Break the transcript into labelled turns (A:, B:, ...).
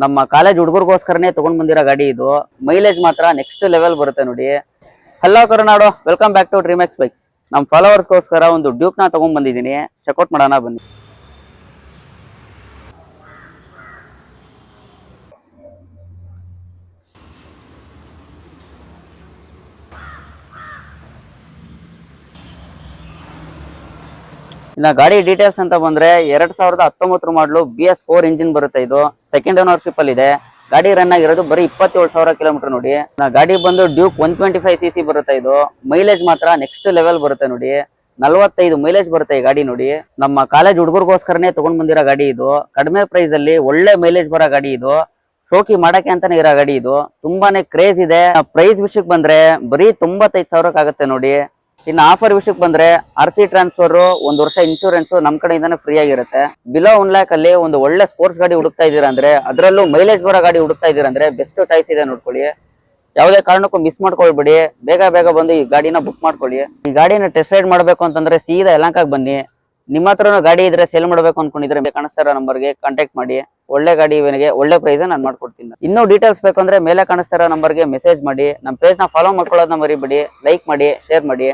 A: ನಮ್ಮ ಕಾಲೇಜ್ ಹುಡುಗರಿಗೋಸ್ಕರನೇ ತಗೊಂಡ್ ಬಂದಿರೋ ಗಾಡಿ ಇದು. ಮೈಲೇಜ್ ಮಾತ್ರ ನೆಕ್ಸ್ಟ್ ಲೆವೆಲ್ ಬರುತ್ತೆ ನೋಡಿ. Hello Karunadu, welcome back to DreamX bikes. ನಮ್ಮ ಫಾಲೋವರ್ಸ್ಗೋಸ್ಕರ ಒಂದು ಡ್ಯೂಕ್ ನ ತಗೊಂಡ್ ಬಂದಿದ್ದೀನಿ, ಚೆಕ್ಔಟ್ ಮಾಡೋಣ ಬನ್ನಿ. ಇನ್ನ ಗಾಡಿ ಡೀಟೇಲ್ಸ್ ಅಂತ ಬಂದ್ರೆ 2019 ಮಾಡಲು BS4 ಇಂಜಿನ್ ಬರುತ್ತೆ. ಇದು ಸೆಕೆಂಡ್ ಓನರ್ಶಿಪ್ ಅಲ್ಲಿ ಇದೆ. ಗಾಡಿ ರನ್ ಆಗಿರೋದು ಬರೀ 27,000 ಕಿಲೋಮೀಟರ್ ನೋಡಿ. ಗಾಡಿ ಬಂದು ಡ್ಯೂಕ್ 125cc ಬರುತ್ತೆ. ಇದು ಮೈಲೇಜ್ ಮಾತ್ರ ನೆಕ್ಸ್ಟ್ ಲೆವೆಲ್ ಬರುತ್ತೆ ನೋಡಿ. 45 ಮೈಲೇಜ್ ಬರುತ್ತೆ ಈ ಗಾಡಿ ನೋಡಿ. ನಮ್ಮ ಕಾಲೇಜ್ ಹುಡುಗರಿಗೋಸ್ಕರನೇ ತಗೊಂಡ್ ಬಂದಿರೋ ಗಾಡಿ ಇದು. ಕಡಿಮೆ ಪ್ರೈಸ್ ಅಲ್ಲಿ ಒಳ್ಳೆ ಮೈಲೇಜ್ ಬರೋ ಗಾಡಿ ಇದು. ಶೋಕಿ ಮಾಡಕ್ಕೆ ಅಂತಾನೆ ಇರೋ ಗಾಡಿ ಇದು. ತುಂಬಾನೇ ಕ್ರೇಜ್ ಇದೆ. ಪ್ರೈಸ್ ವಿಷಯಕ್ಕೆ ಬಂದ್ರೆ ಬರೀ 95,000 ಆಗುತ್ತೆ ನೋಡಿ. ಇನ್ನು ಆಫರ್ ವಿಷಯಕ್ಕೆ ಬಂದ್ರೆ RC ಟ್ರಾನ್ಸ್ಫರ್, 1 ವರ್ಷ ಇನ್ಶೂರೆನ್ಸ್ ನಮ್ ಕಡೆಯಿಂದಾನೆ ಫ್ರೀ ಆಗಿರುತ್ತೆ. ಬಿಲೋ 1 lakh ಅಲ್ಲಿ ಒಂದು ಒಳ್ಳೆ ಸ್ಪೋರ್ಟ್ಸ್ ಗಾಡಿ ಹುಡುಕ್ತಾ ಇದೀರಾ ಅಂದ್ರೆ, ಅದರಲ್ಲೂ ಮೈಲೇಜ್ ಬರೋ ಗಾಡಿ ಹುಡುಕ್ತಾ ಇದೀರಾ ಅಂದ್ರೆ ಬೆಸ್ಟ್ ಚಾಯ್ಸ್ ಇದೆ ನೋಡ್ಕೊಳ್ಳಿ. ಯಾವುದೇ ಕಾರಣಕ್ಕೂ ಮಿಸ್ ಮಾಡ್ಕೊಳ್ಬೇಡಿ. ಬೇಗ ಬಂದು ಈ ಗಾಡಿನ ಬುಕ್ ಮಾಡ್ಕೊಳ್ಳಿ. ಈ ಗಾಡಿನ ಟೆಸ್ಟ್ ರೈಡ್ ಮಾಡ್ಬೇಕು ಅಂತಂದ್ರೆ ಸೀದಾ ಯಲಹಂಕಕ್ಕೆ ಬನ್ನಿ. ನಿಮ್ಮ ಹತ್ರನೂ ಗಾಡಿ ಇದ್ರೆ ಸೇಲ್ ಮಾಡ್ಬೇಕು ಅನ್ಕೊಂಡಿದ್ರೆ ಕಾಣಿಸ್ತಾ ಇರೋ ನಂಬರ್ಗೆ ಕಾಂಟ್ಯಾಕ್ಟ್ ಮಾಡಿ. ಒಳ್ಳೆ ಗಾಡಿ ಇವನಿಗೆ ಒಳ್ಳೆ ಪ್ರೈಸ್ ನಾನು ಮಾಡ್ಕೊಡ್ತೀನಿ. ಇನ್ನೂ ಡೀಟೇಲ್ಸ್ ಬೇಕಂದ್ರೆ ಮೇಲೆ ಕಾಣಿಸ್ತಾ ಇರೋ ನಂಬರ್ಗೆ ಮೆಸೇಜ್ ಮಾಡಿ. ನಮ್ಮ ಪೇಜ್ ನ ಫಾಲೋ ಮಾಡ್ಕೊಳ್ಳೋದನ್ನ ಮರಿಬೇಡಿ. ಲೈಕ್ ಮಾಡಿ, ಶೇರ್ ಮಾಡಿ.